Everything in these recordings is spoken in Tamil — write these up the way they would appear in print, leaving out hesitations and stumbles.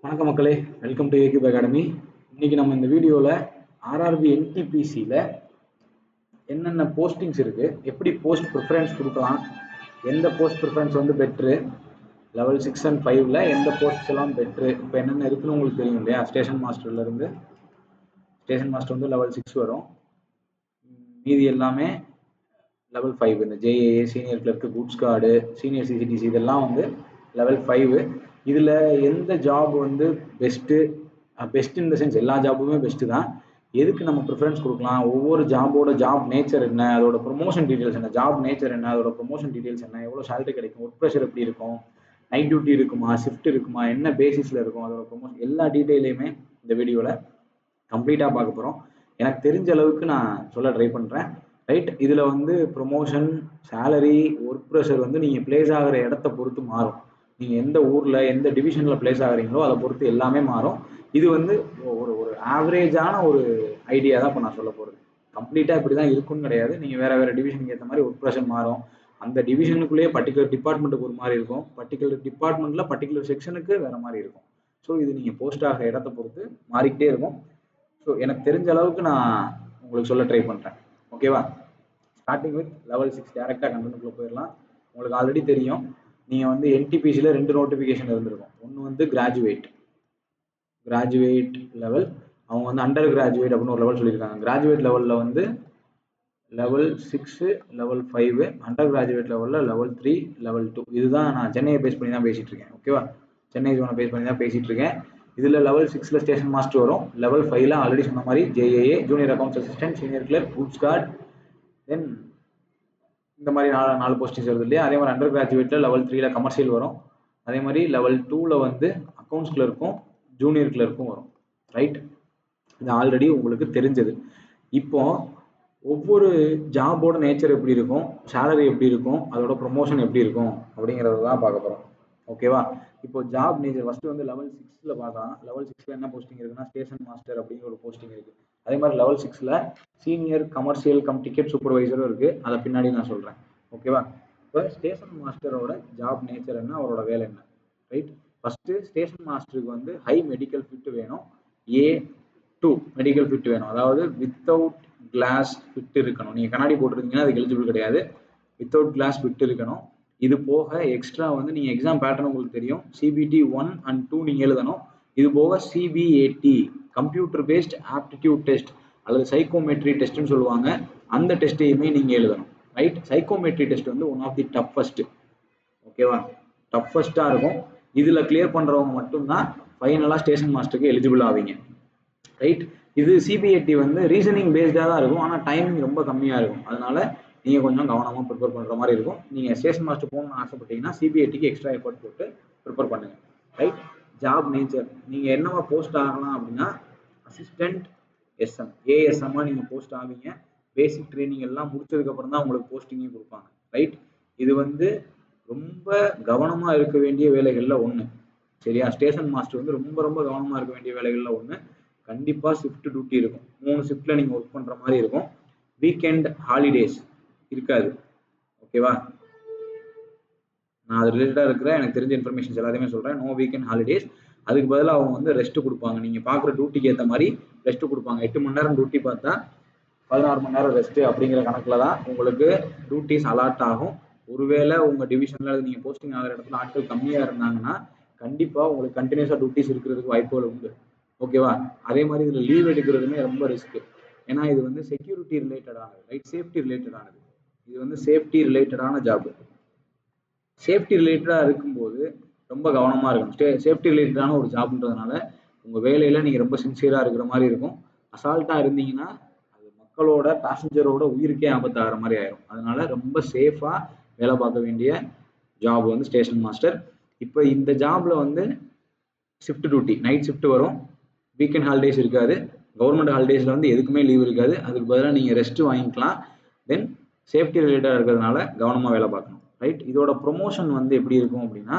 வணக்கம் மக்களே, வெல்கம் டு ஏகியூப் அகாடமி. இன்னைக்கு நம்ம இந்த வீடியோவில் ஆர்ஆர்பி என்டிபிசியில் என்னென்ன போஸ்டிங்ஸ் இருக்குது, எப்படி போஸ்ட் ப்ரிஃபரன்ஸ் கொடுக்கலாம், எந்த போஸ்ட் ப்ரிஃபரன்ஸ் வந்து பெட்ரு, லெவல் 6 and 5ல் எந்த போஸ்ட்ஸ் எல்லாம் பெட்ரு, இப்போ என்னென்ன இருக்குன்னு உங்களுக்கு தெரியும் இல்லையா. ஸ்டேஷன் மாஸ்டர்லேருந்து ஸ்டேஷன் மாஸ்டர் வந்து லெவல் 6 வரும், மீதி எல்லாமே லெவல் 5. இந்த JAA, senior clerk, goods guard, senior CCTC இதெல்லாம் வந்து லெவல் 5. இதில் எந்த ஜாப் வந்து பெஸ்ட்டு இன் த சென்ஸ் எல்லா ஜாப்புமே பெஸ்ட்டு தான். எதுக்கு நம்ம ப்ரிஃபரன்ஸ் கொடுக்கலாம், ஒவ்வொரு ஜாபோட ஜாப் நேச்சர் என்ன, அதோட ப்ரொமோஷன் டீட்டெயில்ஸ் என்ன, ஜாப் நேச்சர் என்ன, அதோட ப்ரொமோஷன் டீட்டெயில்ஸ் என்ன, எவ்வளோ சேலரி கிடைக்கும், ஒர்க் ப்ரெஷர் எப்படி இருக்கும், நைட் டியூட்டி இருக்குமா, ஷிஃப்ட் இருக்குமா, என்ன பேசிஸில் இருக்கும், அதோட ப்ரொமோஷன் எல்லா டீட்டெயிலையுமே இந்த வீடியோவில் கம்ப்ளீட்டாக பார்க்க போகிறோம். எனக்கு தெரிஞ்ச அளவுக்கு நான் சொல்ல ட்ரை பண்ணுறேன். ரைட், இதில் வந்து ப்ரொமோஷன், சேலரி, ஒர்க் ப்ரெஷர் வந்து நீங்கள் பிளேஸ் ஆகிற இடத்த பொறுத்து மாறும். நீங்கள் எந்த ஊரில் எந்த டிவிஷனில் பிளேஸ் ஆகிறீங்களோ அதை பொறுத்து எல்லாமே மாறும். இது வந்து ஒரு ஒரு ஆவரேஜான ஒரு ஐடியா தான் இப்போ நான் சொல்ல போகிறது. கம்ப்ளீட்டாக இப்படி தான் இருக்குன்னு கிடையாது. நீங்கள் வேறு வேறு டிவிஷனுக்கு ஏற்ற மாதிரி ஒர்க் ப்ரெஷர் மாறும். அந்த டிவிஷனுக்குள்ளேயே பர்டிகுலர் டிபார்ட்மெண்ட்டுக்கு ஒரு மாதிரி இருக்கும், பர்டிகுலர் டிபார்ட்மெண்ட்டில் பர்டிகுலர் செக்ஷனுக்கு வேறு மாதிரி இருக்கும். ஸோ இது நீங்கள் போஸ்ட் ஆகிற இடத்த பொறுத்து மாறிக்கிட்டே இருக்கும். ஸோ எனக்கு தெரிஞ்ச அளவுக்கு நான் உங்களுக்கு சொல்ல ட்ரை பண்ணுறேன். ஓகேவா? ஸ்டார்டிங் வித் லெவல் 6 டேரெக்டாக கண்டென்ட்குள்ளே போயிடலாம். உங்களுக்கு ஆல்ரெடி தெரியும், நீங்கள் வந்து என்டிபிசியில் 2 நோட்டிஃபிகேஷன் இருந்திருக்கும். ஒன்று வந்து கிராஜுவேட் லெவல், அவங்க வந்து அண்டர் கிராஜுவேட் அப்படின்னு ஒரு லெவல் சொல்லியிருக்காங்க. கிராஜுவேட் லெவலில் வந்து லெவல் 6, லெவல் 5, அண்டர் கிராஜுவேட் லெவலில் லெவல் 3, லெவல் 2. இதுதான் நான் சென்னையை பேஸ் பண்ணி தான் பேசிகிட்டு இருக்கேன். ஓகேவா? சென்னை ஜோனை பேஸ் பண்ணி தான் பேசிகிட்டு இருக்கேன். இதில் லெவல் 6ல் ஸ்டேஷன் மாஸ்டர் வரும். லெவல் 5ல் ஆல்ரெடி சொன்ன மாதிரி JAA, junior accounts assistant, senior clerk, goods guard, then இந்த மாதிரி 4 போஸ்டிங்ஸ் வருது இல்லையா. அதே மாதிரி அண்டர் கிராஜுவேட்டில் லெவல் 3ல் கமர்ஷியல் வரும். அதே மாதிரி லெவல் 2ல் வந்து அக்கௌண்ட்ஸ் கிளர்க்கும் ஜூனியர் கிளர்க்கும் வரும். ரைட், இது ஆல்ரெடி உங்களுக்கு தெரிஞ்சது. இப்போ ஒவ்வொரு ஜாபோட நேச்சர் எப்படி இருக்கும், சேலரி எப்படி இருக்கும், அதோட ப்ரொமோஷன் எப்படி இருக்கும் அப்படிங்கிறத தான் பார்க்க போகிறோம். ஓகேவா? இப்போ ஜாப் நேச்சர் ஃபஸ்ட்டு வந்து லெவல் 6ல் பார்க்கலாம். லெவல் 6ல் என்ன போஸ்டிங் இருக்குன்னா ஸ்டேஷன் மாஸ்டர் அப்படிங்கிற ஒரு போஸ்டிங் இருக்குது. அதே மாதிரி லெவல் 6ல் சீனியர் கமர்ஷியல் டிக்கெட் சூப்பர்வைசரும் இருக்குது. அதை பின்னாடி நான் சொல்கிறேன். ஓகேவா? இப்போ ஸ்டேஷன் மாஸ்டரோட ஜாப் நேச்சர் என்ன, அவரோட வேலை என்ன. ரைட், ஃபஸ்ட்டு ஸ்டேஷன் மாஸ்டருக்கு வந்து ஹை மெடிக்கல் ஃபிட் வேணும், A2 மெடிக்கல் ஃபிட் வேணும். அதாவது வித்தவுட் கிளாஸ் ஃபிட் இருக்கணும். நீங்கள் கண்ணாடி போட்டிருந்தீங்கன்னா அதுக்கு எலிஜிபிள் கிடையாது. வித்தவுட் கிளாஸ் ஃபிட் இருக்கணும். இது போக எக்ஸ்ட்ரா வந்து நீங்கள் எக்ஸாம் பேட்டர்ன் உங்களுக்கு தெரியும், CBT 1 and 2 நீங்கள் எழுதணும். இது போக CBAT computer based aptitude test அல்லது சைக்கோமெட்ரி டெஸ்ட்னு சொல்லுவாங்க, அந்த டெஸ்ட்டையுமே நீங்கள் எழுதணும். ரைட், சைக்கோமெட்ரி டெஸ்ட் வந்து ஒன் ஆஃப் தி டஃபஸ்ட். ஓகேவா? டஃபஸ்ட்டாக இருக்கும். இதில் கிளியர் பண்ணுறவங்க மட்டும்தான் ஃபைனலாக ஸ்டேஷன் மாஸ்டருக்கு எலிஜிபிள் ஆவீங்க. ரைட், இது சிபிஐடி வந்து ரீசனிங் பேஸ்டாக தான் இருக்கும், ஆனால் டைமிங் ரொம்ப கம்மியாக இருக்கும். அதனால நீங்கள் கொஞ்சம் கவனமாக ப்ரிப்பேர் பண்ணுற மாதிரி இருக்கும். நீங்கள் ஸ்டேஷன் மாஸ்டர் போகணும்னு ஆசைப்பட்டீங்கன்னா சிபிஐடிக்கு எக்ஸ்ட்ரா எஃபர்ட் போட்டு ப்ரிப்பேர் பண்ணுங்கள். ரைட், ஜாப் நேச்சர் நீங்கள் என்னவா போஸ்ட் ஆகலாம் அப்படின்னா அசிஸ்டன்ட் SM, ASMமாக நீங்கள் போஸ்ட் ஆவீங்க. பேசிக் ட்ரைனிங் எல்லாம் முடிச்சதுக்கப்புறம் தான் உங்களுக்கு போஸ்டிங்கே கொடுப்பாங்க. ரைட், இது வந்து ரொம்ப கவனமாக இருக்க வேண்டிய வேலைகளில் ஒன்று. சரியா? ஸ்டேஷன் மாஸ்டர் வந்து ரொம்ப ரொம்ப கவனமாக இருக்க வேண்டிய வேலைகளில் ஒன்று. கண்டிப்பாக ஷிஃப்ட் டியூட்டி இருக்கும். 3 ஷிஃப்ட்டில் நீங்கள் ஒர்க் பண்ணுற மாதிரி இருக்கும். வீக்கெண்ட் ஹாலிடேஸ் இருக்காது. ஓகேவா? நான் அது ரிலேட்டடாக இருக்கிற எனக்கு தெரிஞ்ச இன்ஃபர்மேஷன்ஸ் எல்லாத்தையுமே சொல்கிறேன். No weekend holidays. அதுக்கு பதிலாக அவங்க வந்து ரெஸ்ட் கொடுப்பாங்க. நீங்கள் பார்க்குற டியூட்டிக்கு ஏற்ற மாதிரி ரெஸ்ட் கொடுப்பாங்க. 8 மணி நேரம் டியூட்டி பார்த்தா 16 மணி நேரம் ரெஸ்ட்டு அப்படிங்கிற கணக்கில் தான் உங்களுக்கு டியூட்டிஸ் அலாட் ஆகும். ஒருவேளை உங்கள் டிவிஷனில் நீங்கள் போஸ்டிங் ஆகிற இடத்துல ஆட்கள் கம்மியாக இருந்தாங்கன்னா கண்டிப்பாக உங்களுக்கு கண்டினியூஸாக டியூட்டிஸ் இருக்கிறதுக்கு வாய்ப்புகள் உண்டு. ஓகேவா? அதே மாதிரி இதில் லீவ் எடுக்கிறதுமே ரொம்ப ரிஸ்க்கு. ஏன்னா இது வந்து செக்யூரிட்டி ரிலேட்டடானது. ரைட், சேஃப்டி ரிலேட்டடானது. இது வந்து சேஃப்டி ரிலேட்டடான ஜாப். சேஃப்டி ரிலேட்டடாக இருக்கும்போது ரொம்ப கவனமாக இருக்கும். சேஃப்டி ரிலேட்டடான ஒரு ஜாப்ன்றதுனால உங்கள் வேலையில் நீங்கள் ரொம்ப சின்சியராக இருக்கிற மாதிரி இருக்கும். அசால்ட்டாக இருந்தீங்கன்னா அது மக்களோட பேசஞ்சரோட உயிருக்கே ஆபத்தாகிற மாதிரி ஆயிரும். அதனால ரொம்ப சேஃபாக வேலை பார்க்க வேண்டிய ஜாப் வந்து ஸ்டேஷன் மாஸ்டர். இப்போ இந்த ஜாப்ல வந்து ஷிஃப்ட் டியூட்டி, நைட் ஷிஃப்ட் வரும். வீக்கெண்ட் ஹாலிடேஸ் இருக்காது. கவர்மெண்ட் ஹாலிடேஸில் வந்து எதுக்குமே லீவ் இருக்காது. அதுக்கு பதிலாக நீங்கள் ரெஸ்ட்டு வாங்கிக்கலாம். தென் சேஃப்டி ரிலேட்டடாக இருக்கிறதுனால கவனமாக வேலை பார்க்கணும். ரைட், இதோட ப்ரொமோஷன் வந்து எப்படி இருக்கும் அப்படின்னா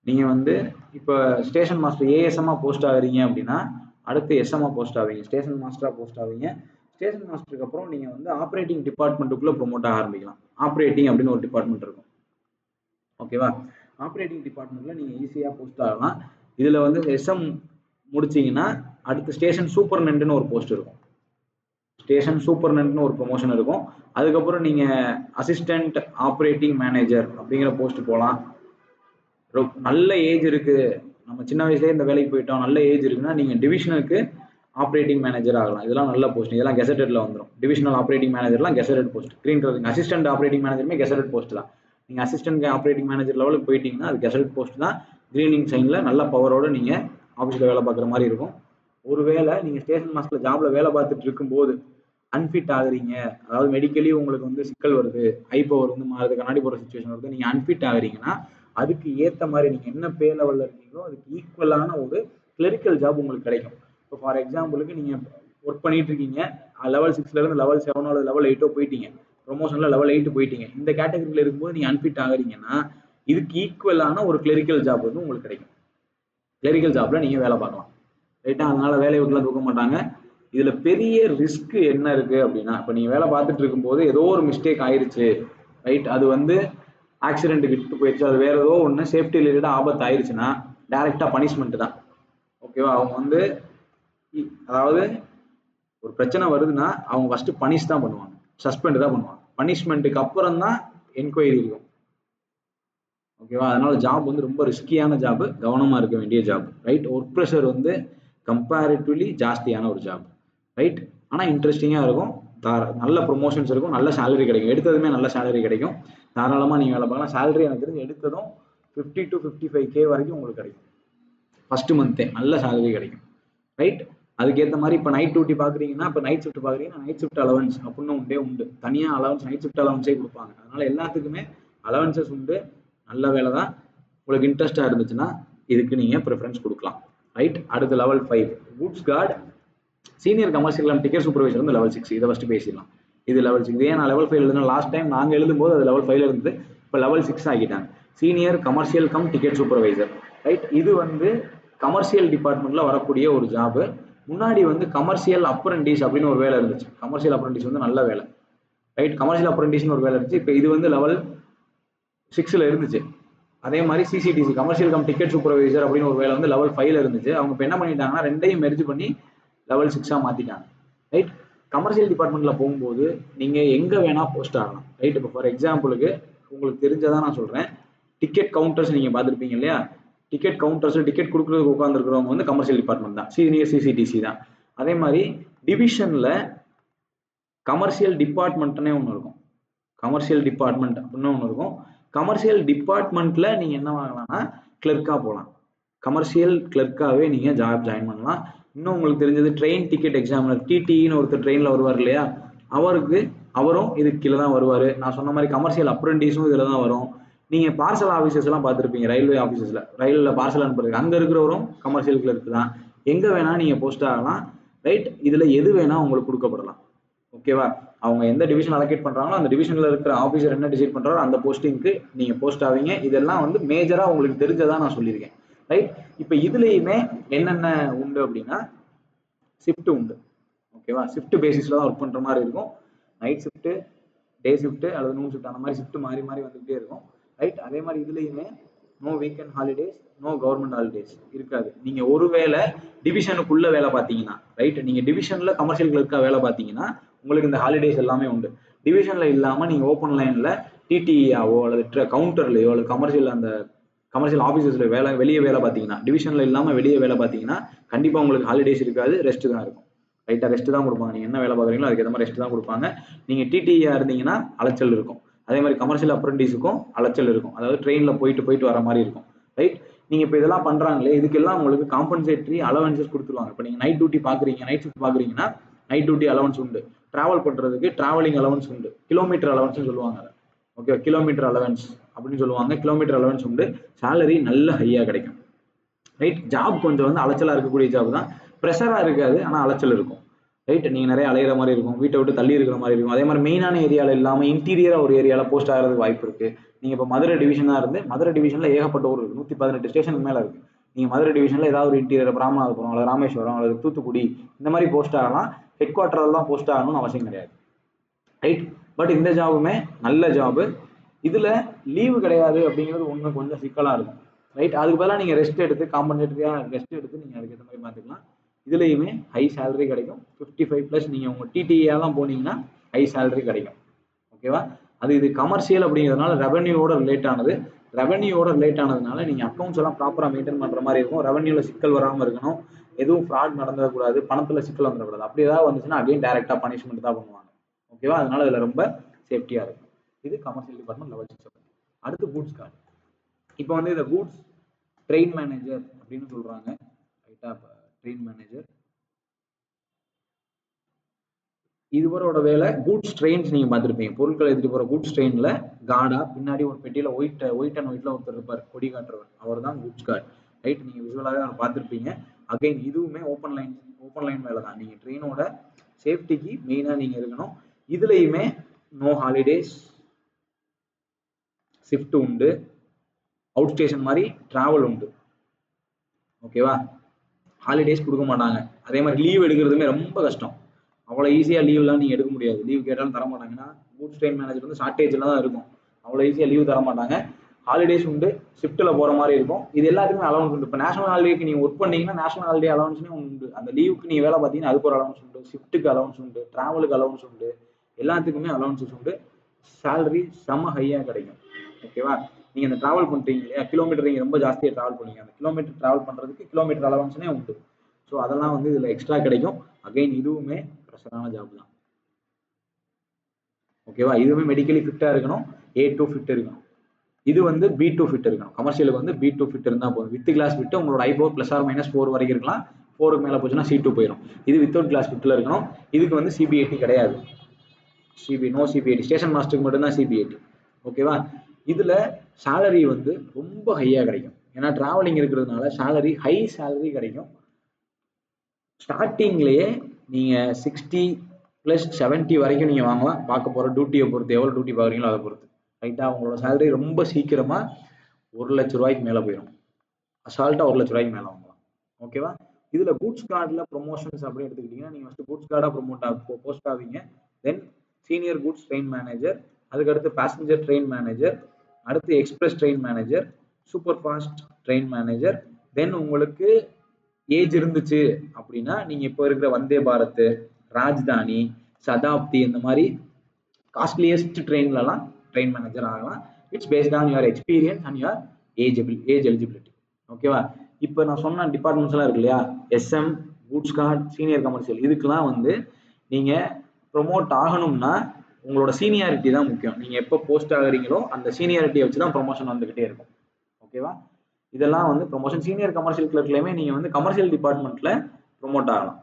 நீங்கள் வந்து இப்போ ஸ்டேஷன் மாஸ்டர் ASMமாக போஸ்ட் ஆகுறீங்க அப்படின்னா அடுத்து SMA போஸ்ட் ஆவீங்க, ஸ்டேஷன் மாஸ்டராக போஸ்ட் ஆவீங்க. ஸ்டேஷன் மாஸ்டருக்கு அப்புறம் நீங்கள் வந்து ஆப்ரேட்டிங் டிபார்ட்மெண்ட்டுக்குள்ளே ப்ரொமோட் ஆக ஆரம்பிக்கலாம். ஆப்ரேட்டிங் அப்படின்னு ஒரு டிபார்ட்மெண்ட் இருக்கும். ஓகேவா? ஆப்ரேட்டிங் டிபார்ட்மெண்ட்டில் நீங்கள் ஈஸியாக போஸ்ட் ஆகலாம். இதுல வந்து எஸ்எம் முடிச்சீங்கன்னா அடுத்து ஸ்டேஷன் சூப்பர்டென்ட்னு ஒரு போஸ்ட் இருக்கும். ஸ்டேஷன் சூப்பர்டென்ட்னு ஒரு ப்ரொமோஷன் இருக்கும். அதுக்கப்புறம் நீங்க அசிஸ்டன்ட் ஆப்ரேட்டிங் மேனேஜர் அப்படிங்கிற போஸ்ட் போகலாம். நல்ல ஏஜ் இருக்கு, நம்ம சின்ன வயசுலேயே இந்த வேலைக்கு போயிட்டோம், நல்ல ஏஜ் இருக்குன்னா நீங்க டிவிஷனுக்கு ஆப்ரேட்டிங் மேனேஜர் ஆகலாம். இதெல்லாம் நல்ல போஸ்ட், இதெல்லாம் கெசட்டட்ல வந்துடும். டிவிஷனல் ஆப்ரேட்டிங் மேனேஜர்லாம் gazetted post. Green colour assistant operating மேனேஜருமே கெசட்டட் போஸ்ட் தான். நீங்க அசிஸ்டன்ட் ஆப்ரேட்டிங் மேனேஜர் லெவலுக்கு போயிட்டீங்கன்னா அது கெசட்டட் போஸ்ட் தான். கிரீனிங் சைன்ல நல்ல பவரோட நீங்க ஆஃபீஸில் வேலை பார்க்குற மாதிரி இருக்கும். ஒருவேளை நீங்க ஸ்டேஷன் மாஸ்டர் ஜாப்ல வேலை பார்த்துட்டு இருக்கும்போது அன்ஃபிட் ஆகுறீங்க, அதாவது மெடிக்கலி உங்களுக்கு வந்து சிக்கல் வருது, ஹை பவர் வந்து மாறுது, கண்ணாடி போடுற சுச்சுவேஷன் வருது, நீங்க அன்ஃபிட் ஆகுறீங்கன்னா அதுக்கு ஏற்ற மாதிரி நீங்க என்ன பே லெவல்ல இருக்கீங்களோ அதுக்கு ஈக்குவலான ஒரு கிளரிக்கல் ஜாப் உங்களுக்கு கிடைக்கும். இப்போ ஃபார் எக்ஸாம்பிளுக்கு நீங்க ஒர்க் பண்ணிட்டு இருக்கீங்க, லெவல் 6ல இருந்து லெவல் 7 அல்லது லெவல் 8 போயிட்டீங்க, ப்ரொமோஷன்ல லெவல் 8 போயிட்டீங்க, இந்த கேட்டகரியில இருக்கும்போது நீங்க அன்ஃபிட் ஆகுறீங்கன்னா இதுக்கு ஈக்குவலான ஒரு கிளரிக்கல் ஜாப் வந்து உங்களுக்கு கிடைக்கும். கிளரிக்கல் ஜாப்ல நீங்க வேலை பார்க்கலாம். ரைட்டா? அதனால வேலையை விட்டுலாம் தூக்க மாட்டாங்க. இதுல பெரிய ரிஸ்க் என்ன இருக்கு அப்படின்னா, இப்ப நீங்க வேலை பார்த்துட்டு இருக்கும்போது ஏதோ ஒரு மிஸ்டேக் ஆயிருச்சு, ரைட், அது வந்து ஆக்சிடென்ட் கிட்டு போயிடுச்சு, அது வேற ஏதோ ஒன்று சேஃப்டி ரிலேட்டடா ஆபத்து ஆயிடுச்சுன்னா டைரக்டா பனிஷ்மெண்ட் தான். ஓகேவா? அவங்க வந்து அதாவது ஒரு பிரச்சனை வருதுன்னா அவங்க ஃபர்ஸ்ட் பனிஷ் தான் பண்ணுவாங்க, சஸ்பெண்ட் தான் பண்ணுவாங்க. பனிஷ்மெண்ட்டுக்கு அப்புறம் தான் என்கொயரி இருக்கும். ஓகேவா? அதனால ஜாப் வந்து ரொம்ப ரிஸ்கியான ஜாப், கவனமா இருக்க வேண்டிய ஜாப். ரைட்? ஒர்க் ப்ரெஷர் வந்து கம்பேரிட்டிவ்லி ஜாஸ்தியான ஒரு ஜாப். ரைட்? ஆனால் இன்ட்ரெஸ்டிங்காக இருக்கும், நல்ல ப்ரொமோஷன்ஸ் இருக்கும், நல்ல சேலரி கிடைக்கும். எடுத்ததுமே நல்ல சேலரி கிடைக்கும். தாராளமாக நீங்கள் வேலை பார்க்கலாம். சேலரி எனக்கு தெரிஞ்சு எடுத்ததும் 50 to 55K வரைக்கும் உங்களுக்கு கிடைக்கும். ஃபர்ஸ்ட் மந்த்தே நல்ல சேலரி கிடைக்கும். ரைட்? அதுக்கேற்ற மாதிரி இப்போ நைட் டியூட்டி பார்க்குறீங்கன்னா, இப்போ நைட் ஷிஃப்ட் பார்க்குறீங்கன்னா நைட் ஷிஃப்ட் அலவன்ஸ் அப்படின்னு உண்டே உண்டு. தனியாக அலவன்ஸ், நைட் ஷிஃப்ட் அலவன்ஸே கொடுப்பாங்க. அதனால எல்லாத்துக்குமே அலவன்சஸ் உண்டு. நல்ல வேலை தான். உங்களுக்கு இன்ட்ரெஸ்டாக இருந்துச்சுன்னா இதுக்கு நீங்கள் ப்ரிஃபரன்ஸ் கொடுக்கலாம். ரைட்? அடுத்து level 5 goods guard senior commercial ticket supervisor வந்து லெவல் 6. இதை ஃபஸ்ட்டு பேசிடலாம். இது லெவல் 6. இதே நான் லெவல் 5 எழுதுனா லாஸ்ட் டைம் நாங்கள் எழுதும்போது அது லெவல் 5 இருந்தது, இப்போ லெவல் 6 ஆகிட்டாங்க. Senior commercial cum ticket supervisor. Right? இது வந்து கமர்ஷியல் டிபார்ட்மெண்ட்ல வரக்கூடிய ஒரு ஜாபு. முன்னாடி வந்து கமர்ஷியல் அப்ரண்டிஸ் அப்படின்னு ஒரு வேலை இருந்துச்சு. கமர்ஷியல் அப்ரண்டிஸ் வந்து நல்ல வேலை. ரைட்? கமர்ஷியல் அப்ரண்டிஸ்னு ஒரு வேலை இருந்துச்சு. இப்போ இது வந்து லெவல் 6ல இருந்துச்சு. அதே மாதிரி சிசிடிசி கமர்ஷியல் கம் டிக்கெட் சூப்பர்வைசர் அப்படின்னு ஒரு வேலை வந்து லெவல் 5ல இருந்துச்சு. அவங்க இப்போ என்ன பண்ணிட்டாங்கன்னா ரெண்டையும் மெர்ஜ் பண்ணி லெவல் 6ஆ மாத்திட்டாங்க. ரைட்? கமர்ஷியல் டிபார்ட்மெண்ட்ல போகும்போது நீங்க எங்க வேணா போஸ்ட் ஆகலாம். ரைட்? இப்போ ஃபார் எக்ஸாம்பிளுக்கு உங்களுக்கு தெரிஞ்சதான் நான் சொல்றேன். டிக்கெட் கவுண்டர்ஸ் நீங்க பார்த்துருப்பீங்க இல்லையா? டிக்கெட் கவுண்டர்ஸ் டிக்கெட் கொடுக்குறதுக்கு உட்காந்துருக்கிறவங்க வந்து கமர்ஷியல் டிபார்ட்மெண்ட் தான், சீனியர் சிசிடிசி தான். அதே மாதிரி டிவிஷன்ல கமர்ஷியல் டிபார்ட்மெண்ட்னே ஒன்று இருக்கும். கமர்ஷியல் டிபார்ட்மெண்ட் அப்படின்னு ஒன்று இருக்கும். கமர்ஷியல் டிபார்ட்மெண்ட்ல நீங்க என்ன ஆகலாம்னா கிளர்க்கா போகலாம். கமர்ஷியல் கிளர்க்காவே நீங்க ஜாப் ஜாயின் பண்ணலாம். இன்னும் உங்களுக்கு தெரிஞ்சது ட்ரெயின் டிக்கெட் எக்ஸாமினர் டிடின்னு ஒருத்தர் ட்ரெயின்ல வருவார் இல்லையா? அவரும் இதுக்கு கீழே தான் வருவார். நான் சொன்ன மாதிரி கமர்ஷியல் அப்ரண்டிஸும் இதில் தான் வரும். நீங்க பார்சல் ஆஃபீஸர்ஸ் எல்லாம் பார்த்துருப்பீங்க, ரயில்வே ஆஃபீஸஸ்ல ரயில்ல பார்சல் அனுப்புறதுக்கு அங்க இருக்கிறவரும் கமர்ஷியல் கிளர்க் தான். எங்க வேணா நீங்க போஸ்ட் ஆகலாம். ரைட்? இதுல எது வேணா உங்களுக்கு கொடுக்கப்படலாம். ஓகேவா? அவங்க எந்த டிவிஷன் அலோகேட் பண்றாங்களோ அந்த டிவிஷன்ல இருக்கிற ஆஃபீஸர் என்ன டிசைட் பண்றாரோ அந்த போஸ்டிங்க்கு நீங்க போஸ்ட் ஆவீங்க. இதெல்லாம் வந்து மேஜரா உங்களுக்கு தெரிஞ்சதா நான் சொல்லியிருக்கேன். ரைட்? இப்போ இதுலயுமே என்னென்ன உண்டு அப்படின்னா ஷிஃப்ட் உண்டு. ஓகேவா? ஷிஃப்ட் பேசிஸ்ல தான் ஒர்க் பண்ற மாதிரி இருக்கும். நைட் ஷிஃப்ட், டே ஷிஃப்ட் அல்லது நூன் ஷிஃப்ட், அந்த மாதிரி ஷிஃப்ட் மாறி மாறி வந்துகிட்டே இருக்கும். ரைட்? அதே மாதிரி இதுலயுமே no weekend holidays, no government holidays இருக்காது. நீங்க ஒருவேளை டிவிஷனுக்குள்ள வேலை பார்த்தீங்கன்னா, ரைட், நீங்க டிவிஷன்ல கமர்ஷியல் கிளர்க்கா வேலை பார்த்தீங்கன்னா உங்களுக்கு இந்த ஹாலிடேஸ் எல்லாமே உண்டு. டிவிஷன்ல இல்லாம நீங்க ஓப்பன் லைன்ல டிடிஆவோ அல்லது கவுண்டர்லயோ அல்லது கமர்ஷியல் ஆஃபீஸஸ்ல வெளியே வேலை பார்த்தீங்கன்னா, டிவிஷன்ல இல்லாம வெளியே வேலை பார்த்தீங்கன்னா கண்டிப்பா உங்களுக்கு ஹாலிடேஸ் இருக்காது, ரெஸ்ட் தான் இருக்கும். ரைட்டா? ரெஸ்ட் தான் கொடுப்பாங்க. நீங்க என்ன வேலை பார்க்குறீங்களோ அதுக்கு ஏற்ற மாதிரி ரெஸ்ட் தான் கொடுப்பாங்க. நீங்க டிடிஆ இருந்தீங்கன்னா அலைச்சல் இருக்கும். அதே மாதிரி கமர்ஷியல் அப்ரண்டிஸுக்கும் அலைச்சல் இருக்கும். அதாவது ட்ரெயின்ல போயிட்டு வர மாதிரி இருக்கும். ரைட்? நீங்க இப்போ இதெல்லாம் பண்றாங்களே, இதுக்கெல்லாம் உங்களுக்கு காம்பன்சேட்டரி அலவன்சஸ் கொடுத்துருவாங்க. இப்போ நீங்க நைட் டியூட்டி பாக்குறீங்க, நைட் ஷிஃப்ட் பாக்குறீங்கன்னா நைட் டியூட்டி அலவன்ஸ் உண்டு. டிராவல் பண்றதுக்கு டிராவலிங் அலவன்ஸ் உண்டு. கிலோமீட்டர் அலவன்ஸ் சொல்லுவாங்க. ஓகே, கிலோமீட்டர் அலவன்ஸ் அப்படின்னு சொல்லுவாங்க. கிலோமீட்டர் அலவன்ஸ் உண்டு. சேலரி நல்ல ஹையா கிடைக்கும். ரைட்? ஜாப் கொஞ்சம் வந்து அலைச்சலா இருக்கக்கூடிய ஜாப் தான். ப்ரெஷரா இருக்காது, ஆனா அலைச்சல் இருக்கும். ரைட்? நீங்க நிறைய அலையிற மாதிரி இருக்கும், வீட்டை விட்டு தள்ளி இருக்கிற மாதிரி இருக்கும். அதே மாதிரி மெயினான ஏரியாவில் இல்லாமல் இன்டீரியரா ஒரு ஏரியாவில் போஸ்ட் ஆகிறதுக்கு வாய்ப்பு இருக்கு. நீங்க இப்போ மதுரை டிவிஷனா இருந்து மதுரை டிவிஷன்ல ஏகப்பட்ட ஊர் இருக்கு, 118 ஸ்டேஷனுக்கு மேல இருக்கு. நீங்க மதுரை டிவிஷன்ல ஏதாவது ஒரு இன்டீரியர் ராமநாதபுரம் அல்லது ராமேஸ்வரம் அல்லது தூத்துக்குடி இந்த மாதிரி போஸ்ட் ஆகலாம். ஹெட் குவார்டர்ல தான் போஸ்ட் ஆகணும்னு அவசியம் கிடையாது. ரைட்? பட் இந்த ஜாபுமே நல்ல ஜாபு. இதுல லீவு கிடையாது அப்படிங்கிறது ஒண்ணு கொஞ்சம் சிக்கலா இருக்கும். ரைட். அதுக்கு பதிலாக நீங்கள் ரெஸ்ட் எடுத்து காம்பன்சேட்டரியாக ரெஸ்ட் எடுத்து நீங்கள் அதுக்கேற்ற மாதிரி பார்த்துக்கலாம். இதுலேயுமே ஹை சேலரி கிடைக்கும். 55+ நீங்கள் உங்கள் டிடிஏலாம் போனீங்கன்னா ஹை சேலரி கிடைக்கும். ஓகேவா? இது கமர்ஷியல் அப்படிங்கிறதுனால ரெவன்யூவோட ரிலேட் ஆனது. ரெவன்யூவோட ரிலேட் ஆனதுனால நீங்கள் அக்கௌண்ட்ஸ் எல்லாம் ப்ராப்பராக மெயின்டைன் பண்ணுற மாதிரி இருக்கும். ரெவன்யூவில் சிக்கல் வராமல் இருக்கணும், எதுவும் ஃப்ராட் நடந்துடக்கூடாது, பணத்தில் சிக்கல் வந்துடக்கூடாது. அப்படி ஏதாவது வந்துச்சுன்னா அகைன் டைரெக்டாக பனிஷ்மெண்ட் தான் பண்ணுவாங்க. ஓகேவா? அதனால இதில் ரொம்ப சேஃப்டியாக இருக்கும். இது கமர்ஷியல் டிபார்ட்மெண்ட் லெவல் 6. அடுத்து கூட்ஸ் கார்டு. இப்போ வந்து இதை கூட்ஸ் ட்ரெயின் மேனேஜர் அப்படின்னு சொல்றாங்க. ரைட்டா? ட்ரெயின் மேனேஜர் இதுவரோட வேலை கூட்ஸ் ட்ரெயின்ஸ். நீங்க பார்த்துருப்பீங்க, பொருட்களை எடுத்துட்டு போற கூட்ஸ் ட்ரெயின்ல கார்டா பின்னாடி ஒரு பெட்டியில ஒயிட் அண்ட் ஒயிட்ல ஒருத்தர் இருப்பார், கொடி காட்டுறவர், அவர் தான் கூட்ஸ் கார்டு. ரைட்? நீங்க விசுவலாகவே அவர் பார்த்துருப்பீங்க. அகைன் இதுவுமே ஓப்பன் லைன் வேலை தான். நீங்க ட்ரெயினோட சேஃப்டிக்கு மெயினா நீங்க இருக்கணும். இதுலயுமே நோ ஹாலிடேஸ், ஷிஃப்ட் உண்டு, அவுட் ஸ்டேஷன் மாதிரி டிராவல் உண்டு. ஓகேவா? ஹாலிடேஸ் கொடுக்க மாட்டாங்க. அதே மாதிரி லீவ் எடுக்கிறதுமே ரொம்ப கஷ்டம். அவ்வளோ ஈஸியாக லீவ்லாம் நீங்கள் எடுக்க முடியாது. லீவ் கேட்டாலும் தர மாட்டாங்கன்னா கூட்ஸ் ட்ரெயின் மேனேஜர் வந்து ஷார்ட்டேஜில் தான் இருக்கும். அவ்வளோ ஈஸியாக லீவ் தர மாட்டாங்க. ஹாலிடேஸ் உண்டு, ஷிஃப்ட்டில் போகிற மாதிரி இருக்கும். இது எல்லாத்துக்குமே அலவன்ஸ் உண்டு. இப்போ நேஷனல் ஹாலிடேக்கு நீங்கள் ஒர்க் பண்ணீங்கன்னா நேஷனல் ஹாலிடே அலவன்ஸ்னே உண்டு. அந்த லீவுக்கு நீங்கள் வேலை பார்த்தீங்கன்னா அதுக்கு ஒரு அலவன்ஸ் உண்டு, ஷிஃப்ட்டுக்கு அலவன்ஸ் உண்டு, ட்ராவலுக்கு அலவன்ஸ் உண்டு, எல்லாத்துக்குமே அலவன்சஸ் உண்டு. சேலரி செம்ம ஹையாக கிடைக்கும். ஓகேவா? நீங்கள் அந்த ட்ராவல் பண்ணுறீங்க இல்லையா, கிலோமீட்டர் நீங்கள் ரொம்ப ஜாஸ்தியாக ட்ராவல் பண்ணுவீங்க, அந்த கிலோமீட்டர் ட்ராவல் பண்ணுறதுக்கு கிலோமீட்டர் அலவன்ஸ்னே உண்டு. ஸோ அதெல்லாம் வந்து இதில் எக்ஸ்ட்ரா கிடைக்கும். அகைன் இதுவுமே ப்ரெஷரான ஜாப் தான். ஓகேவா? இதுவுமே மெடிக்கலி ஃபிட்டாக இருக்கணும், A2 ஃபிட் இருக்கணும். இது வந்து B2 ஃபிட் இருக்கணும். கமர்ஷியலுக்கு வந்து B2 ஃபிட் இருந்தால் போதும். வித் கிளாஸ் ஃபிட் உங்களோட I4 +or-4 வரைக்கும் இருக்கலாம். 4க்கு மேலே போச்சுன்னா C2 போயிடும். இது வித்தவுட் கிளாஸ் ஃபிட்டில் இருக்கணும். இதுக்கு வந்து CBAT கிடையாது. No CBAT. ஸ்டேஷன் மாஸ்டருக்கு மட்டும்தான் CBAT. ஓகேவா? இதில் சேலரி வந்து ரொம்ப ஹையாக கிடைக்கும். ஏன்னா டிராவலிங் இருக்கிறதுனால ஹை சேலரி கிடைக்கும். ஸ்டார்டிங்லேயே நீங்கள் 60+70 வரைக்கும் நீங்கள் வாங்கலாம். பார்க்க போகிற டியூட்டியை பொறுத்து, எவ்வளோ டியூட்டி பார்க்குறீங்களோ அதை பொறுத்து. ரைட்டாக? உங்களோட சேலரி ரொம்ப சீக்கிரமாக 1 லட்ச ரூபாய்க்கு மேலே போயிடும். அசால்ட்டாக 1 லட்ச ரூபாய்க்கு மேலே வாங்கலாம். ஓகேவா? இதில் கூட்ஸ் கார்டில் ப்ரொமோஷன்ஸ் அப்படின்னு எடுத்துக்கிட்டிங்கன்னா நீங்கள் ஃபஸ்ட்டு கூட்ஸ் கார்டாக போஸ்ட் ஆவீங்க. Then senior goods train manager, அதுக்கடுத்து பேசஞ்சர் ட்ரெயின் மேனேஜர், அடுத்து express train manager, super fast train manager. Then உங்களுக்கு ஏஜ் இருந்துச்சு அப்படின்னா நீங்க இப்போ இருக்கிற வந்தே பாரத், ராஜ்தானி, சதாப்தி இந்த மாதிரி காஸ்ட்லியஸ்ட் ட்ரெயின்லலாம் ட்ரெயின் மேனேஜர் ஆகலாம். It's based on your experience and your age eligibility. ஓகேவா? இப்போ நான் சொன்ன டிபார்ட்மெண்ட்ஸ் எல்லாம் இருக்கு இல்லையா, SM, goods card, senior commercial, இதுக்கெல்லாம் வந்து நீங்க ப்ரொமோட் ஆகணும்னா உங்களோட சீனியாரிட்டி தான் முக்கியம். நீங்க எப்போ போஸ்ட் ஆகுறீங்களோ அந்த சீனியாரிட்டியை வச்சு தான் ப்ரொமோஷன் வந்துகிட்டே இருக்கும். ஓகேவா? இதெல்லாம் வந்து ப்ரொமோஷன். சீனியர் கமர்ஷியல் கிளர்க்லையுமே நீங்கள் வந்து கமர்ஷியல் டிபார்ட்மெண்ட்டில் ப்ரொமோட் ஆகலாம்.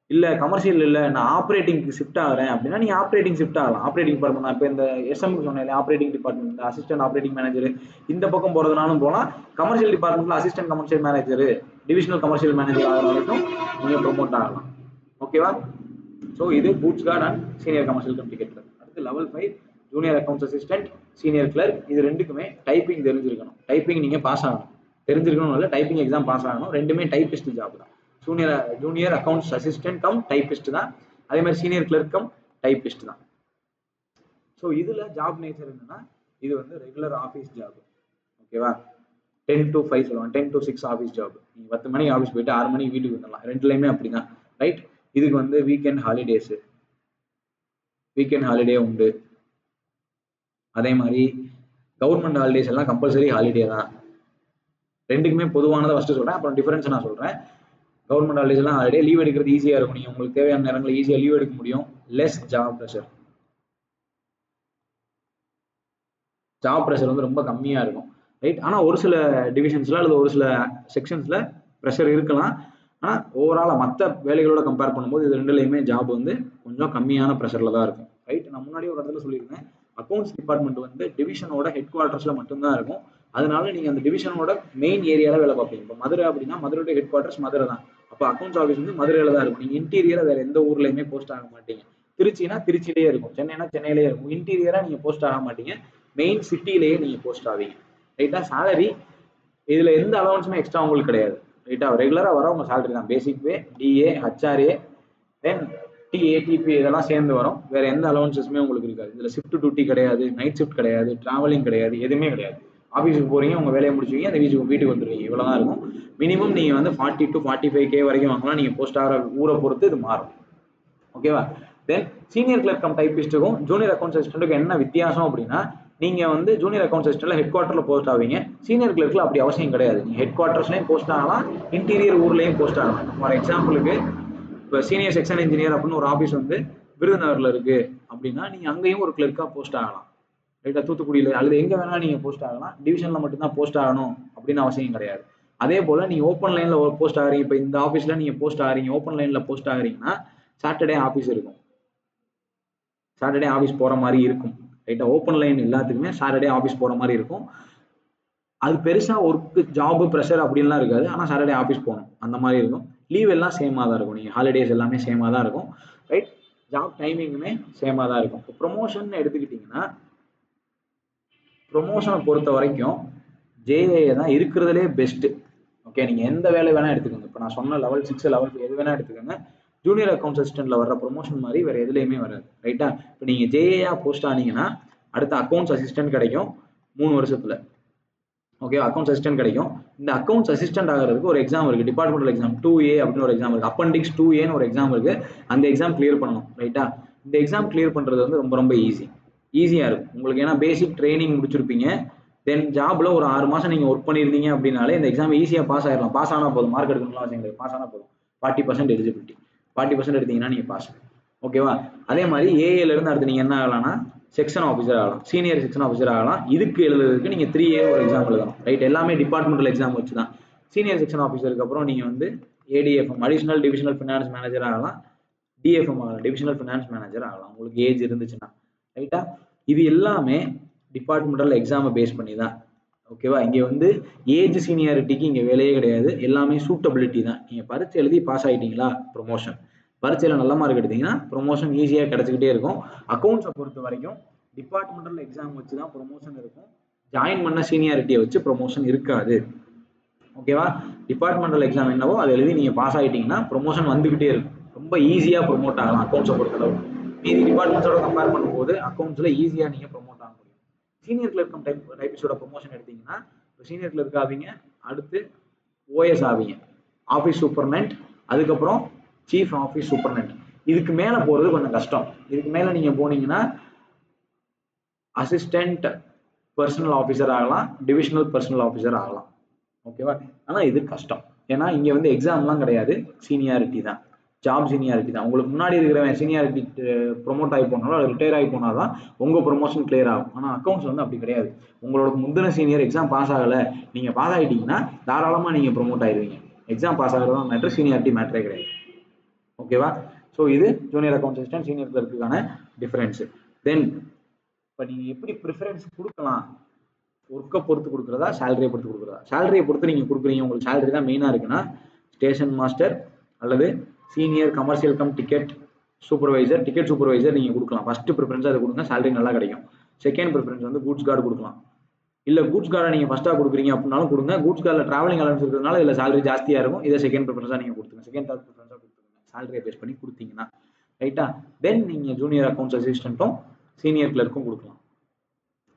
இல்லை கமர்ஷியல் இல்லை நான் ஆப்ரேட்டிங்க்கு ஷிஃப்ட் ஆகிறேன் அப்படின்னா நீங்கள் ஆப்ரேட்டிங் ஷிஃப்ட் ஆகலாம். ஆப்ரேட்டிங் டிபார்ட்மெண்ட் இப்போ இந்த SMக்கு சொன்னேன், operating department, assistant operating manager, இந்த பக்கம் போகிறதுனாலும் போகலாம். கமர்ஷியல் டிபார்ட்மெண்ட்டில் assistant commercial manager, divisional commercial manager ஆகிற வரைக்கும் நீங்கள் ப்ரொமோட் ஆகலாம். ஓகேவா? ஸோ இது goods guard and senior commercial communicator. அடுத்து level 5 junior accounts assistant, senior clerk. இது ரெண்டுக்குமே டைப்பிங் தெரிஞ்சிருக்கணும். டைப்பிங் நீங்கள் பாஸ் ஆகணும். தெரிஞ்சிருக்கணும் இல்லை, டைப்பிங் எக்ஸாம் பாஸ் ஆகணும். ரெண்டுமே டைப்பிஸ்ட் ஜாப் தான். Junior accounts assistant come typist தான். அதே மாதிரி சீனியர் கிளர்க் கம் டைப்பிஸ்ட் தான். ஸோ இதில் ஜாப் நேச்சர் என்னன்னா, இது வந்து ரெகுலர் ஆஃபீஸ் ஜாப். ஓகேவா? 10 to 5 சொல்லுவாங்க, 10 to 6 ஆஃபீஸ் ஜாப். நீங்கள் 10 மணிக்கு ஆஃபீஸ் போயிட்டு 6 மணிக்கு வீட்டுக்கு வந்துடலாம். ரெண்டுலையுமே அப்படிதான். ரைட்? இதுக்கு வந்து வீக்கெண்ட் ஹாலிடே உண்டு. அதே மாதிரி கவர்மெண்ட் ஹாலிடேஸ் எல்லாம் கம்பல்சரி ஹாலிடே தான். ரெண்டுக்குமே பொதுவானதை ஃபர்ஸ்ட் சொல்றேன், அப்புறம் டிஃபரன்ஸ் நான் சொல்றேன். கவர்மெண்ட் ஹாலிடேஸ் எல்லாம் ஹாலிடே, லீவ் எடுக்கிறது ஈஸியா இருக்கும். நீங்க உங்களுக்கு தேவையான நேரங்களில் ஈஸியா லீவ் எடுக்க முடியும். லெஸ் ஜாப் ப்ரெஷர் வந்து ரொம்ப கம்மியா இருக்கும். ரைட்? ஆனா ஒரு சில டிவிஷன்ஸ்ல அல்லது ஒரு சில செக்ஷன்ஸ்ல ப்ரெஷர் இருக்கலாம். ஆனா ஓவராலா மற்ற வேலைகளோட கம்பேர் பண்ணும்போது இது ரெண்டுலையுமே ஜாப் வந்து கொஞ்சம் கம்மியான ப்ரெஷர்ல தான் இருக்கும். ரைட்? நான் முன்னாடி ஒரு இடத்துல சொல்லியிருந்தேன், அக்கௌண்ட்ஸ் டிபார்ட்மெண்ட் வந்து டிவிஷனோட ஹெட் குவார்டர்ஸ்ல மட்டும்தான் இருக்கும். அதனால நீங்க அந்த டிவிஷனோட மெயின் ஏரியால வேலை பார்ப்பீங்க. இப்போ மதுரை அப்படின்னா மதுரையோட ஹெட் குவார்டர்ஸ் மதுரை தான். அப்போ அக்கௌண்ட்ஸ் ஆஃபீஸ் வந்து மதுரையில தான் இருக்கும். நீங்க இன்டீரியரா வேற எந்த ஊர்லயுமே போஸ்ட் ஆக மாட்டீங்க. திருச்சினா திருச்சியிலேயே இருக்கும், சென்னைனா சென்னையிலேயே இருக்கும். இன்டீரியரா நீங்க போஸ்ட் ஆக மாட்டீங்க, மெயின் சிட்டிலேயே நீங்க போஸ்ட் ஆவீங்க. ரைட்டா? சேலரி இதுல எந்த அலவன்ஸுமே எக்ஸ்ட்ரா உங்களுக்கு கிடையாது. ரைட்டா? ரெகுலரா வர உங்க சேலரி தான். பேசிக் பே, DA, HRA, தென் TATP இதெல்லாம் சேர்ந்து வரும். வேற எந்த அலவன்சஸுமே உங்களுக்கு இருக்காது. இதுல ஷிஃப்ட் டியூட்டி கிடையாது, நைட் ஷிஃப்ட் கிடையாது, டிராவலிங் கிடையாது, எதுவுமே கிடையாது. ஆஃபீஸுக்கு போகிறீங்க, உங்கள் வேலையை முடிச்சுவீங்க, அந்த வீட்டுக்கு வந்துடுவீங்க. இவ்வளோ தான் இருக்கும். மினிமம் நீங்கள் வந்து 40 to 45K வரைக்கும் வாங்கலாம். நீங்கள் போஸ்ட் ஆகிற ஊரை பொறுத்து இது மாறும். ஓகேவா? தென் சீனியர் கிளர்க் கம் டைப்பிஸ்ட்டுக்கும் ஜூனியர் அக்கௌண்ட் அசிஸ்டண்ட்டுக்கும் என்ன வித்தியாசம் அப்படின்னா, நீங்கள் வந்து ஜூனியர் அக்கௌண்ட் அசிஸ்டண்ட்டில் ஹெட் குவார்ட்டரில் போஸ்ட் ஆவீங்க. சீனியர் கிளர்க்கில் அப்படி அவசியம் கிடையாது. நீங்கள் ஹெட் குவார்ட்டர்ஸ்லையும் போஸ்ட் ஆகலாம், இன்டீரியர் ஊர்லேயும் போஸ்ட் ஆகலாம். ஃபார் எக்ஸாம்பிளுக்கு இப்போ சீனியர் செக்ஷன் இன்ஜினியர் அப்படின்னு ஒரு ஆஃபீஸ் வந்து விருதுநகரில் இருக்குது அப்படின்னா, நீங்கள் அங்கேயும் ஒரு கிளர்க்காக போஸ்ட் ஆகலாம். ரைட்டா? தூத்துக்குடியில் அல்லது எங்கே வேணாலும் நீங்கள் போஸ்ட் ஆகலாம். டிவிஷனில் மட்டும்தான் போஸ்ட் ஆகணும் அப்படின்னு அவசியம் கிடையாது. அதே போல் நீங்கள் ஓப்பன் லைனில் போஸ்ட் ஆகிறீங்க. இப்போ இந்த ஆஃபீஸில் நீங்கள் போஸ்ட் ஆகிறீங்க, ஓப்பன் லைனில் போஸ்ட் ஆகிறீங்கன்னா சாட்டர்டே ஆஃபீஸ் இருக்கும். சாட்டர்டே ஆஃபீஸ் போகிற மாதிரி இருக்கும். ரைட்டா? ஓப்பன் லைன் எல்லாத்துக்குமே சாட்டர்டே ஆஃபீஸ் போகிற மாதிரி இருக்கும். அது பெருசாக ஒர்க்கு ஜாபு ப்ரெஷர் அப்படின்லாம் இருக்காது. ஆனால் சாட்டர்டே ஆஃபீஸ் போகணும் அந்த மாதிரி இருக்கும். லீவ் எல்லாம் சேமாக தான் இருக்கும். நீங்கள் ஹாலிடேஸ் எல்லாமே சேமாக தான் இருக்கும். ரைட்? ஜாப் டைமிங்குமே சேமாக தான் இருக்கும். இப்போ ப்ரொமோஷன் எடுத்துக்கிட்டிங்கன்னா, ப்ரொமோஷனை பொறுத்த வரைக்கும் ஜேஏஏ தான் இருக்கிறதுலே பெஸ்ட்டு. ஓகே, நீங்கள் எந்த வேலை வேணால் எடுத்துக்கோங்க. இப்போ நான் சொன்ன லெவல் 6 லெவல் எது வேணால் எடுத்துக்கோங்க. ஜூனியர் அக்கௌண்ட் அசிஸ்டண்ட்டில் வர ப்ரொமோஷன் மாதிரி வேறு எதுலேயுமே வராது. ரைட்டா? இப்போ நீங்கள் ஜேஏஆ போஸ்ட் ஆனீங்கன்னா அடுத்த அக்கௌண்ட்ஸ் அசிஸ்டன்ட் கிடைக்கும் 3 வருஷத்தில். ஓகே, அக்கௌண்ட்ஸ் அசிஸ்டன்ட் கிடைக்கும். இந்த அக்கௌண்ட்ஸ் அசிஸ்டன்ட் ஆகிறதுக்கு ஒரு எக்ஸாம் இருக்குது, டிபார்ட்மெண்டல் எக்ஸாம் 2A அப்படின்னு ஒரு எக்ஸாம் இருக்குது. அப்பண்டிக்ஸ் 2Aன்னு ஒரு எக்ஸாம் இருக்குது. அந்த எக்ஸாம் கிளியர் பண்ணணும். ரைட்டா? இந்த எக்ஸாம் கிளியர் பண்ணுறது வந்து ரொம்ப ரொம்ப ஈஸியாக இருக்கும் உங்களுக்கு. ஏன்னா பேசிக் ட்ரைனிங் முடிச்சிருப்பீங்க. தென் ஜாப்ல ஒரு 6 மாதம் நீங்கள் ஒர்க் பண்ணியிருந்தீங்க அப்படின்னாலே இந்த எக்ஸாம் ஈஸியாக பாஸ் ஆகிடலாம். பாஸ் ஆனால் போதும், மார்க் எடுக்கணும்லாம் அவசியம் கிடையாது. பாஸ் ஆனால் போதும். 40% எலிஜிபிலிட்டி. 40% எடுத்தீங்கன்னா நீங்கள் பாஸ். ஓகேவா? அதே மாதிரி ஏஏலேருந்து அடுத்து நீங்கள் என்ன ஆகலாம்னா செக்ஷன் ஆஃபீஸர் ஆகலாம், சீனியர் செக்ஷன் ஆஃபீஸர் ஆகலாம். இதுக்கு எழுதுறதுக்கு நீங்கள் 3A ஒரு எக்ஸாம் எழுதணும். ரைட்? எல்லாமே டிபார்ட்மெண்டல் எக்ஸாம் வச்சு தான். சீனியர் செக்ஷன் ஆஃபீஸருக்கு அப்புறம் நீங்கள் வந்து ஏடிஎஃப்எம் அடிஷனல் டிவிஷனல் ஃபினான்ஸ் மேனேஜர் ஆகலாம், டிஎஃப்எம் ஆகலாம், டிவிஷனல் ஃபினான்ஸ் மேனேஜர் ஆகலாம் உங்களுக்கு ஏஜ் இருந்துச்சுன்னா. ரைட்டா? இது எல்லாமே டிபார்ட்மெண்டல் எக்ஸாமை பேஸ் பண்ணி தான். ஓகேவா? இங்கே வந்து ஏஜ் சீனியாரிட்டிக்கு இங்கே வேலையே கிடையாது. எல்லாமே சூட்டபிலிட்டி தான். நீங்கள் பரீட்சை எழுதி பாஸ் ஆகிட்டீங்களா ப்ரொமோஷன், பரீட்சையில் நல்ல மார்க் எடுத்தீங்கன்னா ப்ரொமோஷன் ஈஸியாக கிடச்சிக்கிட்டே இருக்கும். அக்கௌண்ட்ஸை பொறுத்த வரைக்கும் டிபார்ட்மெண்டல் எக்ஸாம் வச்சு தான் ப்ரொமோஷன் இருக்கும். ஜாயின் பண்ண சீனியாரிட்டியை வச்சு ப்ரொமோஷன் இருக்காது. ஓகேவா? டிபார்ட்மெண்டல் எக்ஸாம் என்னவோ அதை எழுதி நீங்கள் பாஸ் ஆகிட்டீங்கன்னா ப்ரொமோஷன் வந்துக்கிட்டே இருக்கும். ரொம்ப ஈஸியாக ப்ரொமோட் ஆகலாம் அக்கௌண்ட்ஸை பொறுத்தளவு. மீதி டிபார்ட்மெண்ட்ஸோட கம்பேர் பண்ணும்போது அக்கௌண்ட்ஸில் ஈஸியாக நீங்கள் ப்ரொமோட் ஆக முடியும். சீனியர் கிளர்க் டைப்பிஸ்டோட ப்ரொமோஷன் எடுத்தீங்கன்னா சீனியர் கிளர்க் ஆவீங்க, அடுத்து ஓஎஸ் ஆவீங்க, ஆஃபீஸ் சூப்பர்டென்ட், அதுக்கப்புறம் சீஃப் ஆஃபீஸ் சூப்பர்டென்ட். இதுக்கு மேலே போகிறது கொஞ்சம் கஷ்டம். இதுக்கு மேலே நீங்கள் போனீங்கன்னா அசிஸ்டன்ட் பர்சனல் ஆஃபீஸர் ஆகலாம், டிவிஷனல் பர்சனல் ஆஃபீஸர் ஆகலாம். ஓகேவா? ஆனால் இது கஷ்டம். ஏன்னா இங்கே வந்து எக்ஸாம்லாம் கிடையாது, சீனியாரிட்டி தான், ஜாப் சீனியாரிட்டி தான். உங்களுக்கு முன்னாடி இருக்கிறவன் சீனியாரிட்டி ப்ரொமோட் ஆகி போனாலும் அது ரிட்டையர் ஆகி போனால் தான் உங்கள் ப்ரொமோஷன் கிளியர் ஆகும். ஆனால் அக்கௌண்ட்ஸ் வந்து அப்படி கிடையாது. உங்களோட முந்தின சீனியர் எக்ஸாம் பாஸ் ஆகலை, நீங்கள் பாஸ் ஆகிட்டீங்கன்னா தாராளமாக நீங்கள் ப்ரொமோட் ஆகிடுவீங்க. எக்ஸாம் பாஸ் ஆகிறது தான் மேட்ரு, சீனியாரிட்டி மேட்ரே கிடையாது. ஓகேவா? ஸோ இது ஜூனியர் அக்கௌண்ட் அசிஸ்டன்ட் சீனியர் கிளர்க்குக்கான டிஃபரன்ஸு. தென் இப்போ நீங்கள் எப்படி ப்ரிஃபரன்ஸ் கொடுக்கலாம், ஒர்க்கை பொறுத்து கொடுக்குறதா சேலரியை பொறுத்து கொடுக்குறதா? சேலரியை பொறுத்து நீங்கள் கொடுக்குறீங்க, உங்களுக்கு சேலரி தான் மெயினாக இருக்குன்னா ஸ்டேஷன் மாஸ்டர் அல்லது senior commercial cum ticket supervisor, ticket supervisor நீங்கள் கொடுக்கலாம். ஃபஸ்ட்டு ப்ரிஃபரன்ஸ் அதை கொடுங்க, சேலரி நல்லா கிடைக்கும். செகண்ட் ப்ரிஃபரன்ஸ் வந்து கூட்ஸ் கார்டு கொடுக்கலாம். இல்லை கூட்ஸ் கார்டை நீங்கள் ஃபஸ்ட்டாக கொடுக்குறீங்க அப்படின்னாலும் கொடுங்க. கூட்ஸ் கார்டில் ட்ராவலிங் அலவன்ஸ் இருக்கிறதுனால இதில் சேலரி ஜாஸ்தியாக இருக்கும். இதை செகண்ட் ப்ரிஃபரன்ஸாக நீங்கள் கொடுத்துங்க. செகண்ட் தேர்ட் ப்ரிஃபரன்ஸாக கொடுத்துருங்க சேலரியை பேஸ் பண்ணி கொடுத்தீங்கன்னா. ரைட்டா? தென் நீங்கள் ஜூனியர் அக்கௌண்ட்ஸ் அசிஸ்டண்ட்டும் சீனியர் கிளர்க்கும் கொடுக்கலாம்.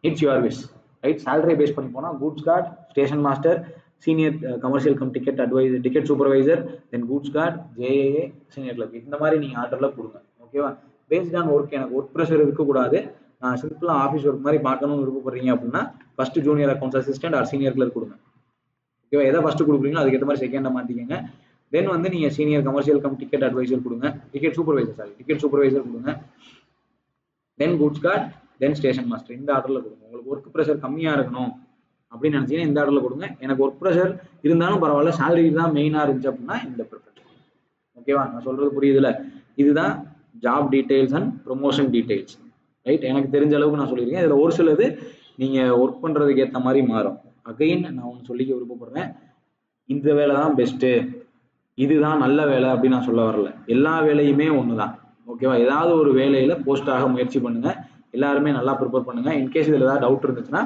It's your wish. ரைட்? சேலரியை பேஸ் பண்ணி போனால் goods guard, station master, senior commercial cum ticket advisor, ticket supervisor, then goods guard, JAA, senior clerk. இந்த மாதிரி நீங்கள் ஆர்டரில் கொடுங்க. ஓகேவா? Based on work. எனக்கு ஒர்க் ப்ரெஷர் இருக்கக்கூடாது, நான் சிம்பிளாக ஆஃபீஸ் ஒர்க் மாதிரி பார்க்கணும்னு விருப்பப்படுறீங்க அப்படின்னா first junior accounts assistant or senior clerk கொடுங்க. ஓகேவா? எதை ஃபஸ்ட்டு கொடுக்குறீங்களோ அதுக்கேற்ற மாதிரி செகண்டாக மாற்றிக்கங்க. தென் வந்து நீங்கள் senior commercial cum ticket advisor கொடுங்க, டிக்கெட் சூப்பர்வைசர் கொடுங்க. Then goods guard, then station master. இந்த ஆர்டரில் கொடுங்க. உங்களுக்கு ஒர்க் ப்ரெஷர் கம்மியாக இருக்கணும் அப்படின்னு நினச்சிங்கன்னா இந்த ஆர்டரில் கொடுங்க. எனக்கு ஒர்க் ப்ரெஷர் இருந்தாலும் பரவாயில்ல, சேலரி தான் மெயினாக இருந்துச்சு அப்படின்னா இந்த ப்ரிஃபரன்ஸ். ஓகேவா? நான் சொல்கிறது புரியுதுல? இதுதான் job details and promotion details. Right? எனக்கு தெரிஞ்ச அளவுக்கு நான் சொல்லியிருக்கேன். இதில் ஒரு சிலது நீங்கள் ஒர்க் பண்ணுறதுக்கு ஏற்ற மாதிரி மாறும். அகைன் நான் ஒன்று சொல்லிக்க விருப்பப்படுறேன், இந்த வேலை தான் பெஸ்ட்டு, இதுதான் நல்ல வேலை அப்படின்னு நான் சொல்ல வரல. எல்லா வேலையுமே ஒன்று தான். ஓகேவா? ஏதாவது ஒரு வேலையில் போஸ்ட் ஆக முயற்சி பண்ணுங்கள். எல்லாருமே நல்லா ப்ரிப்பேர் பண்ணுங்கள். இன்கேஸ் இதில் ஏதாவது டவுட் இருந்துச்சுன்னா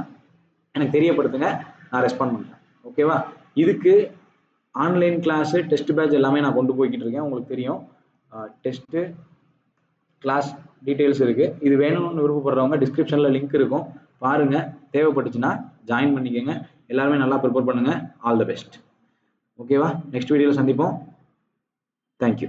எனக்கு தெரியப்படுத்துங்க, நான் ரெஸ்பாண்ட் பண்ணுறேன். ஓகேவா? இதுக்கு ஆன்லைன் கிளாஸு, டெஸ்ட் பேட்ச் எல்லாமே நான் கொண்டு போய்கிட்டு இருக்கேன். உங்களுக்கு தெரியும், டெஸ்ட்டு கிளாஸ் டீட்டெயில்ஸ் இருக்குது. இது வேணும்னு விருப்பப்படுறவங்க டிஸ்கிரிப்ஷனில் லிங்க் இருக்கும், பாருங்கள். தேவைப்பட்டுச்சுன்னா ஜாயின் பண்ணிக்கோங்க. எல்லாருமே நல்லா ப்ரிப்பேர் பண்ணுங்க. All the best. ஓகேவா? நெக்ஸ்ட் வீடியோவில் சந்திப்போம். தேங்க்யூ.